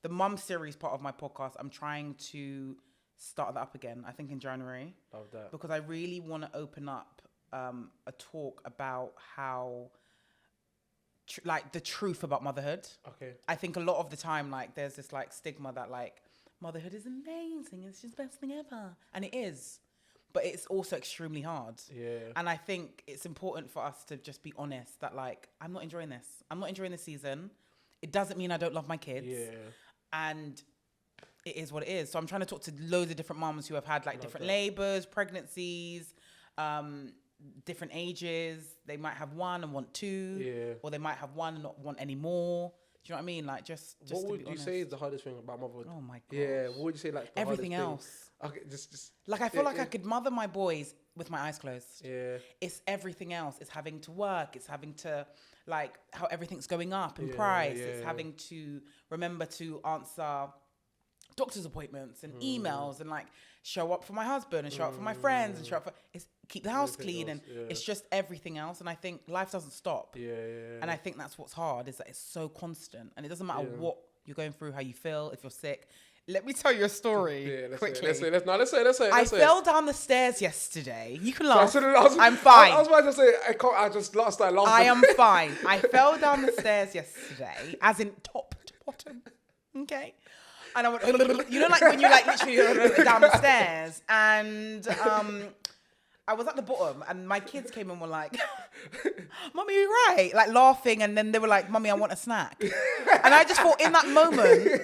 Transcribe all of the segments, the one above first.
the mum series part of my podcast, I'm trying to start that up again, I think in January. Love that. Because I really want to open up a talk about how, like, the truth about motherhood. Okay. I think a lot of the time, like, there's this, like, stigma that, like, motherhood is amazing, it's just the best thing ever. And it is. But it's also extremely hard. Yeah. And I think it's important for us to just be honest that, like, I'm not enjoying this. I'm not enjoying this season. It doesn't mean I don't love my kids. Yeah. And it is what it is. So I'm trying to talk to loads of different moms who have had, like, different labours, pregnancies, different ages. They might have one and want two. Yeah. Or they might have one and not want any more. Do you know what I mean? Like, just what to would be you honest. say is the hardest thing about motherhood? Oh, my God. Yeah. What would you say, like, the everything hardest else. thing? Okay, just. Like, I feel like I could mother my boys with my eyes closed. Yeah. It's everything else. It's having to work. It's having to, like, how everything's going up in price. It's having to remember to answer doctor's appointments and emails and, like, show up for my husband and show up for my friends and show up for, keep the house clean. And it's just everything else. And I think life doesn't stop. Yeah. And I think that's what's hard, is that it's so constant. And it doesn't matter what you're going through, how you feel, if you're sick. Let me tell you a story quickly. Let's say. I fell down the stairs yesterday. You can laugh. So I'm fine. I was about to say, I just started laughing. I am fine. I fell down the stairs yesterday, as in top to bottom. Okay. And I went, you know, like when you, like, literally down the stairs. And I was at the bottom, and my kids came and were like, Mummy, you right? Like, laughing. And then they were like, Mummy, I want a snack. And I just thought, in that moment,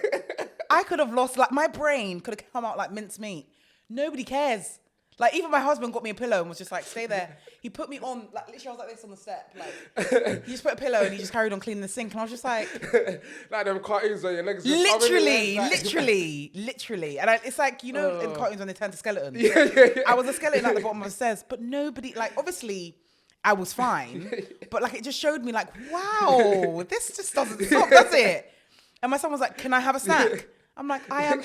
I could have lost, like, my brain could have come out like mincemeat. Nobody cares. Like, even my husband got me a pillow and was just like, stay there. He put me on, like, literally I was like this on the step. Like, he just put a pillow and he just carried on cleaning the sink. And I was just like... like them cartoons where your legs just literally. And it's like, you know, in cartoons when they turn to skeletons. Yeah. I was a skeleton at the bottom of the stairs. But nobody, like, obviously... I was fine, but, like, it just showed me, like, wow, this just doesn't stop, does it? And my son was like, can I have a snack? I'm like, I am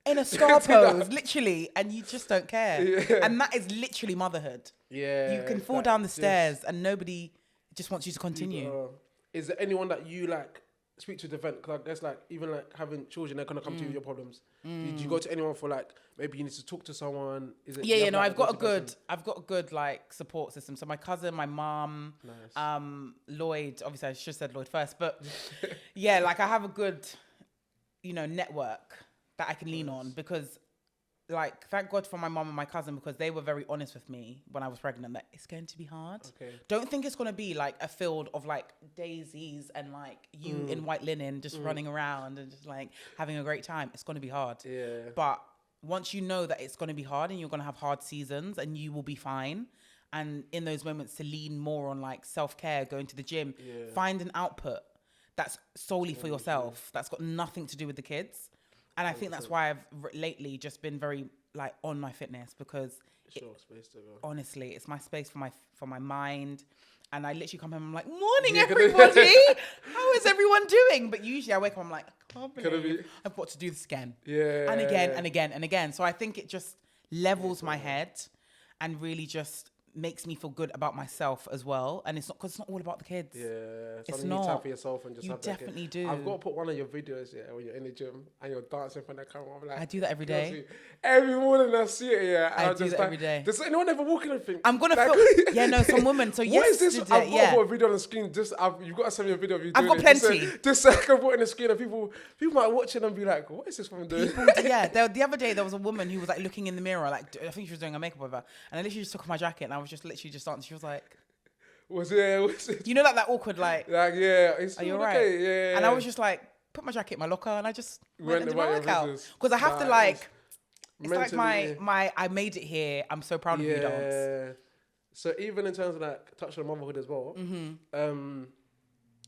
in a scar pose, literally, and you just don't care. Yeah. And that is literally motherhood. Yeah. You can fall down the stairs and nobody just wants you to continue. Is there anyone that you, like, speak to the event? Because I guess, like, even, like, having children, they're going to come to you with your problems. Did you go to anyone for, like, maybe you need to talk to someone? Is it? No, I've got a good, like, support system. So my cousin, my mom, Lloyd, obviously I should have said Lloyd first, but yeah, like, I have a good, you know, network that I can lean on, because, like, thank God for my mom and my cousin, because they were very honest with me when I was pregnant that it's going to be hard. Okay. Don't think it's going to be, like, a field of, like, daisies and, like, you in white linen just running around and just, like, having a great time. It's going to be hard. Yeah. But once you know that it's going to be hard and you're going to have hard seasons and you will be fine, and in those moments to lean more on, like, self-care, going to the gym, find an output that's solely for yourself, that's got nothing to do with the kids. And I think that's why I've lately just been very, like, on my fitness, because space to go. Honestly, it's my space for my mind. And I literally come home and I'm like, morning, everybody. How is everyone doing? But usually I wake up, I'm like, I can't believe I've got to do this again. Yeah. And again and again and again. So I think it just levels my head and really just makes me feel good about myself as well. And it's not, because it's not all about the kids. Yeah. It's not. You tap for yourself and just you definitely do. I've got to put one of your videos when you're in the gym and you're dancing from the camera. I'm like, I do that every day. Every morning I see it, I do that every day. Does anyone ever walk in and think, I'm going to feel, some women. So what is this? I've got to put a video on the screen. You've got to send me a video of you doing it. I've got plenty. Just so I can put it on the screen and people might watch it and be like, what is this woman doing? The other day there was a woman who was, like, looking in the mirror, like, I think she was doing her makeup with her. And I literally just took off my jacket and I was just literally just dancing. She was like, was it? You know, like that awkward, like yeah, it's are you alright? Okay? Yeah. And I was just like, put my jacket in my locker and I just went and did my workout. Because I have to, like, it's like I made it here. I'm so proud of you, dance. So even in terms of, like, touching on motherhood as well,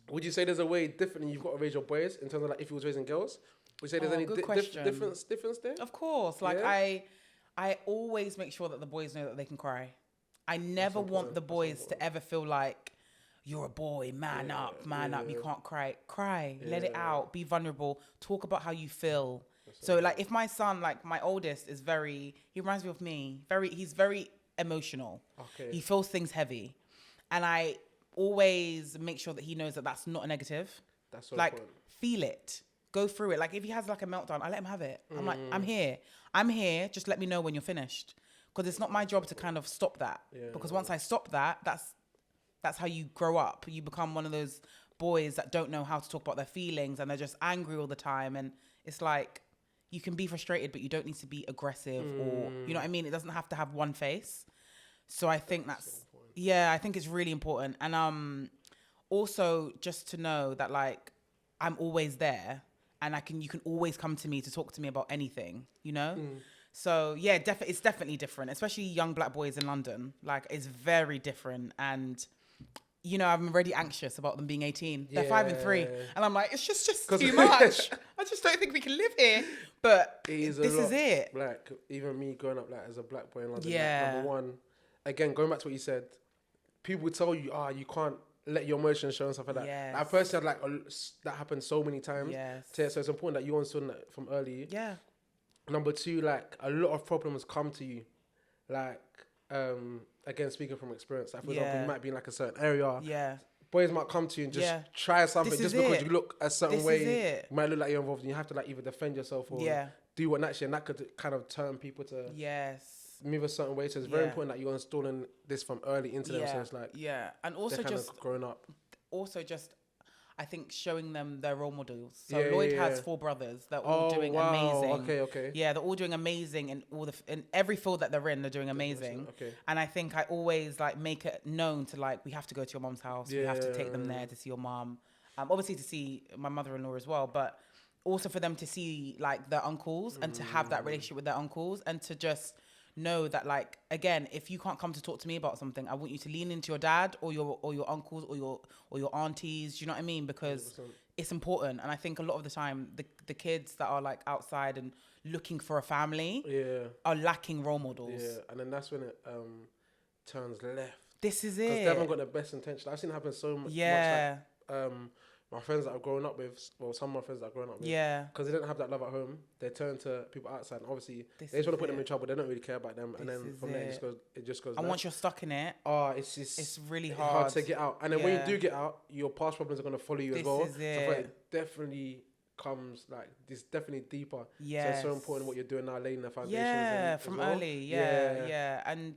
would you say there's a way differently you've got to raise your boys in terms of, like, if you was raising girls? Would you say there's any difference there? Of course. Like, I always make sure that the boys know that they can cry. I never want the boys to ever feel like, you're a boy, man up, you can't cry, let it out, be vulnerable, talk about how you feel. So, like, if my son, like, my oldest is he reminds me of me, he's very emotional. Okay. He feels things heavy. And I always make sure that he knows that that's not a negative. That's so like, important. Feel it. go through it. Like if he has like a meltdown, I let him have it. I'm like, I'm here. Just let me know when you're finished. Because it's not my job to kind of stop that. Because once I stop that, that's how you grow up. You become one of those boys that don't know how to talk about their feelings and they're just angry all the time. And it's like, you can be frustrated, but you don't need to be aggressive or, you know what I mean? It doesn't have to have one face. So I think I think it's really important. And also just to know that like, I'm always there and you can always come to me to talk to me about anything, you know? So yeah, it's definitely different, especially young black boys in London. Like it's very different. And you know, I'm already anxious about them being 18. They're 5 and 3. And I'm like, it's just too much. I just don't think we can live here. But this is it. Like, even me growing up like as a black boy in London, like, number one, again, going back to what you said, people would tell you, you can't let your emotions show and stuff like that. I personally had like, that happened so many times. So it's important that you understood that from early. Number two, like, a lot of problems come to you. Like, again, speaking from experience, like for example, you might be in like a certain area. Boys might come to you and just try something just because you look a certain way. You might look like you're involved and you have to like either defend yourself or do what naturally, and that could kind of turn people to move a certain way. So it's very important that you're installing this from early into them. So it's like and also just growing up. Also just I think showing them their role models. So Lloyd has 4 brothers. They're all doing amazing. Okay. Yeah, they're all doing amazing in in every field that they're in. They're doing amazing. And I think I always like make it known to like, we have to go to your mom's house. We have to take them there to see your mom. Obviously to see my mother-in-law as well, but also for them to see like their uncles and to have that relationship with their uncles and to just know that like, again, if you can't come to talk to me about something, I want you to lean into your dad or your uncles or your aunties. Do you know what I mean? Because 100%. It's important. And I think a lot of the time the kids that are like outside and looking for a family are lacking role models. And then that's when it turns left. This is it. Because they haven't got the best intention. I've seen it happen so much. Like, my friends that I've grown up with, well, some of my friends that I've grown up with, because they didn't have that love at home, they turn to people outside, and obviously they just want to put them in trouble. They don't really care about them, and then from there it just goes. And once you're stuck in it, it's really hard to get out. And then when you do get out, your past problems are going to follow you as well. This is it. So I feel like it definitely comes like this, definitely deeper. So it's so important what you're doing now, laying the foundations. From early. And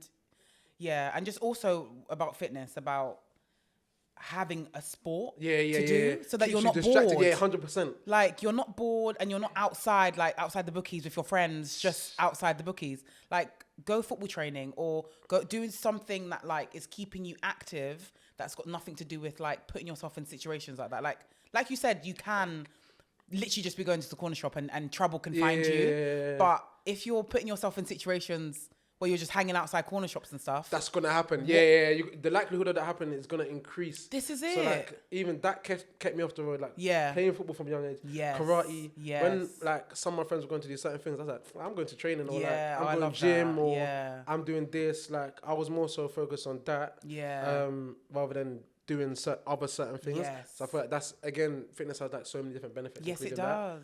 just also about fitness, about having a sport to do so that keeps you're not distracted. bored. 100%. Like you're not bored and you're not outside the bookies with your friends, just outside the bookies. Like go football training or go doing something that like is keeping you active. That's got nothing to do with like putting yourself in situations like that. Like you said, you can literally just be going to the corner shop and trouble can find you. But if you're putting yourself in situations where you're just hanging outside corner shops and stuff, that's gonna happen. The likelihood of that happening is gonna increase. This is it. So like even that kept me off the road. Like playing football from a young age, karate. When like some of my friends were going to do certain things, I was like, I'm going to training or like I'm going to gym or I'm doing this. Like I was more so focused on that. Rather than doing other certain things. So I feel like that's, again, fitness has like so many different benefits. Yes, it does.